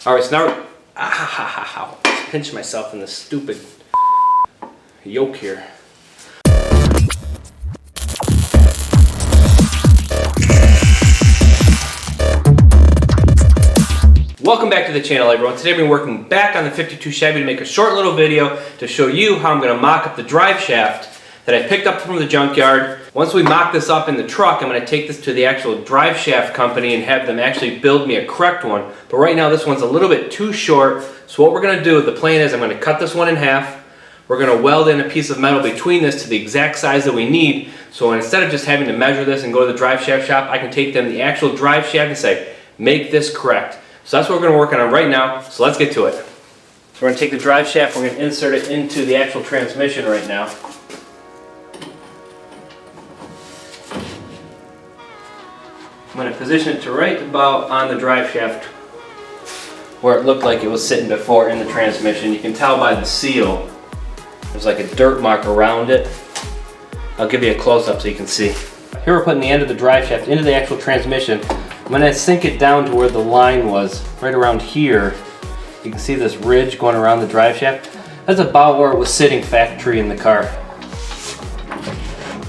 All right, so now just pinch myself in this stupid yoke here. Welcome back to the channel, everyone. Today we're working back on the 52 Chevy to make a short little video to show you how I'm going to mock up the drive shaft that I picked up from the junkyard. Once we mock this up in the truck, I'm going to take this to the actual drive shaft company and have them actually build me a correct one. But right now this one's a little bit too short, so what we're going to do, the plan is I'm going to cut this one in half. We're going to weld in a piece of metal between this to the exact size that we need, so instead of just having to measure this and go to the drive shaft shop, I can take them the actual drive shaft and say, make this correct. So that's what we're going to work on right now, so let's get to it. So we're going to take the drive shaft, we're going to insert it into the actual transmission right now. I'm going to position it to right about on the drive shaft where it looked like it was sitting before in the transmission. You can tell by the seal, there's like a dirt mark around it. I'll give you a close-up so you can see. Here we're putting the end of the drive shaft into the actual transmission. I'm going to sink it down to where the line was, right around here. You can see this ridge going around the drive shaft. That's about where it was sitting factory in the car.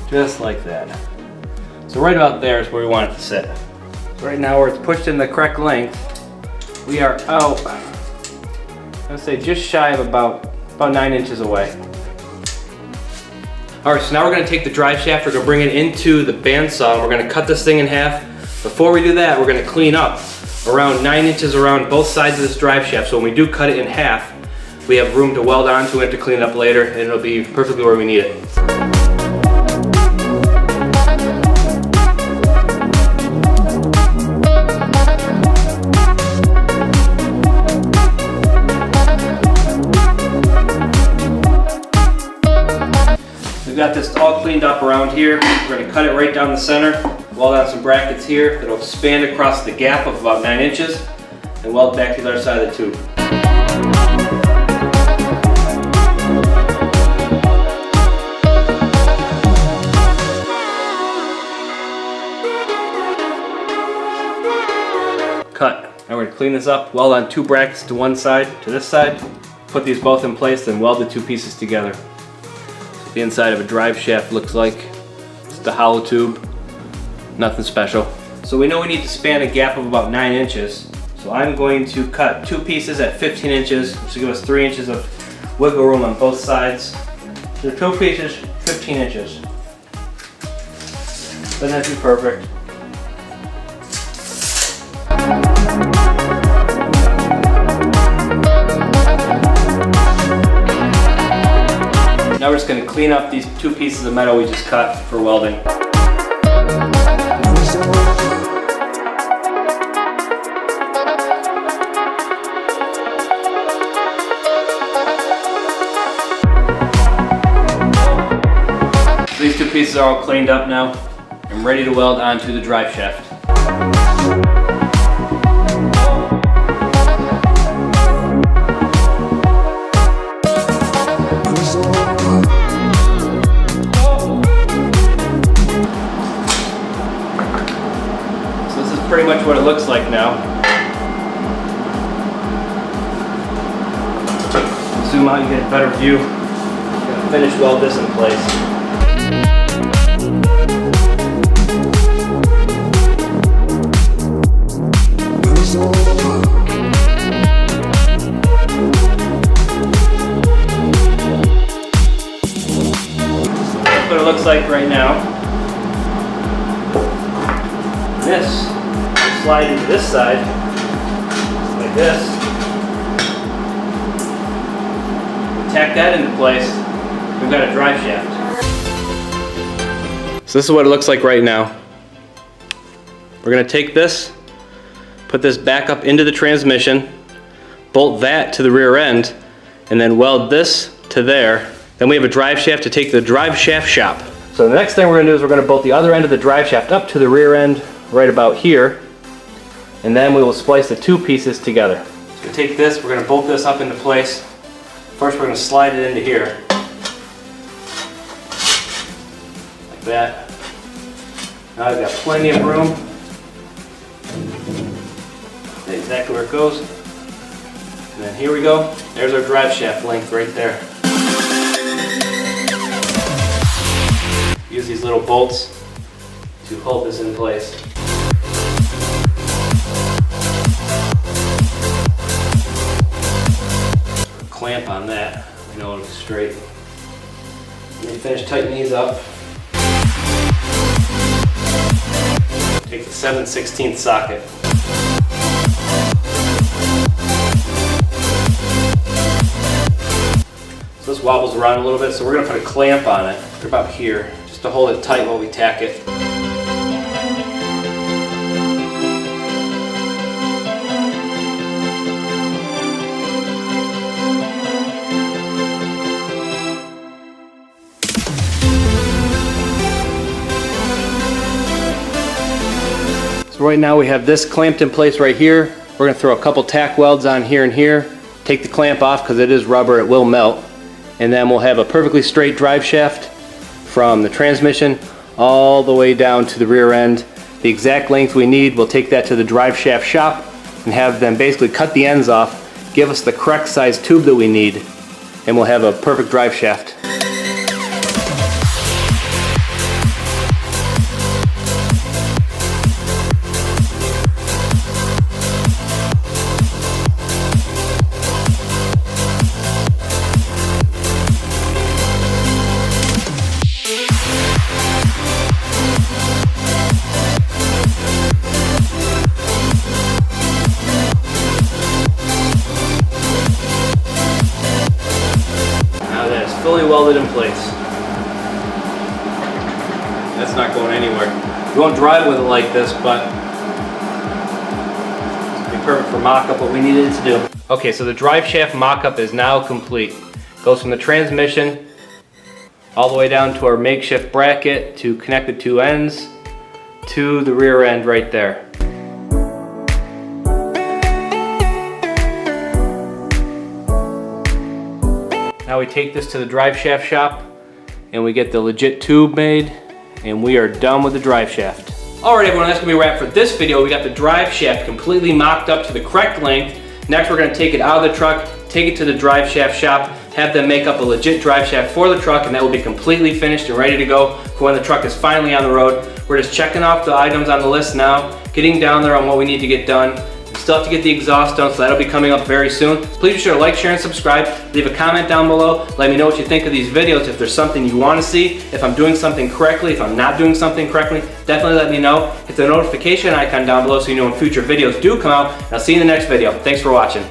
Just like that. So right about there is where we want it to sit. So right now where it's pushed in the correct length, we are out, I'd say just shy of about 9 inches away. Alright, so now we're going to take the drive shaft, we're going to bring it into the bandsaw, and we're going to cut this thing in half. Before we do that, we're going to clean up around 9 inches around both sides of this drive shaft, so when we do cut it in half, we have room to weld onto it to clean it up later, and it'll be perfectly where we need it. We've got this all cleaned up around here. We're going to cut it right down the center, weld on some brackets here that'll span across the gap of about 9 inches, and weld back to the other side of the tube. Cut. Now we're going to clean this up, weld on 2 brackets to one side, to this side, put these both in place, then weld the 2 pieces together. The inside of a drive shaft looks like. It's the hollow tube, nothing special. So we know we need to span a gap of about 9 inches. So I'm going to cut 2 pieces at 15 inches, which will give us 3 inches of wiggle room on both sides. So 2 pieces, 15 inches. Doesn't have to be perfect. Now we're just going to clean up these 2 pieces of metal we just cut for welding. So these 2 pieces are all cleaned up now. I'm ready to weld onto the drive shaft. Pretty much what it looks like now. Zoom out, you get a better view. Gonna finish weld this in place. That's what it looks like right now. This slide into this side, like this. Tack that into place, we've got a drive shaft. So this is what it looks like right now. We're going to take this, put this back up into the transmission, bolt that to the rear end, and then weld this to there. Then we have a drive shaft to take to the drive shaft shop. So the next thing we're going to do is we're going to bolt the other end of the drive shaft up to the rear end right about here. And then we will splice the 2 pieces together. So we take this, we're going to bolt this up into place. First we're going to slide it into here. Like that. Now I've got plenty of room. That's exactly where it goes. And then here we go. There's our drive shaft length right there. Use these little bolts to hold this in place. Clamp on that, you know it'll be straight. Let me finish tightening these up. Take the 7/16 socket. So this wobbles around a little bit, so we're going to put a clamp on it, right about here, just to hold it tight while we tack it. So right now we have this clamped in place right here. We're going to throw a couple tack welds on here and here. Take the clamp off because it is rubber, it will melt. And then we'll have a perfectly straight drive shaft from the transmission all the way down to the rear end. The exact length we need, we'll take that to the drive shaft shop and have them basically cut the ends off, give us the correct size tube that we need, and we'll have a perfect drive shaft. Fully welded in place. That's not going anywhere. We won't drive with it like this, but it'll be perfect for mock-up, what we needed it to do. Okay, so the drive shaft mock-up is now complete. Goes from the transmission all the way down to our makeshift bracket to connect the two ends to the rear end right there. Now we take this to the drive shaft shop and we get the legit tube made and we are done with the drive shaft. Alright everyone, that's going to be a wrap for this video. We got the drive shaft completely mocked up to the correct length. Next we're going to take it out of the truck, take it to the drive shaft shop, have them make up a legit drive shaft for the truck, and that will be completely finished and ready to go for when the truck is finally on the road. We're just checking off the items on the list now, getting down there on what we need to get done. We still have to get the exhaust done, so that'll be coming up very soon. Please be sure to like, share, and subscribe. Leave a comment down below. Let me know what you think of these videos. If there's something you want to see, if I'm doing something correctly, if I'm not doing something correctly, definitely let me know. Hit the notification icon down below so you know when future videos do come out. And I'll see you in the next video. Thanks for watching.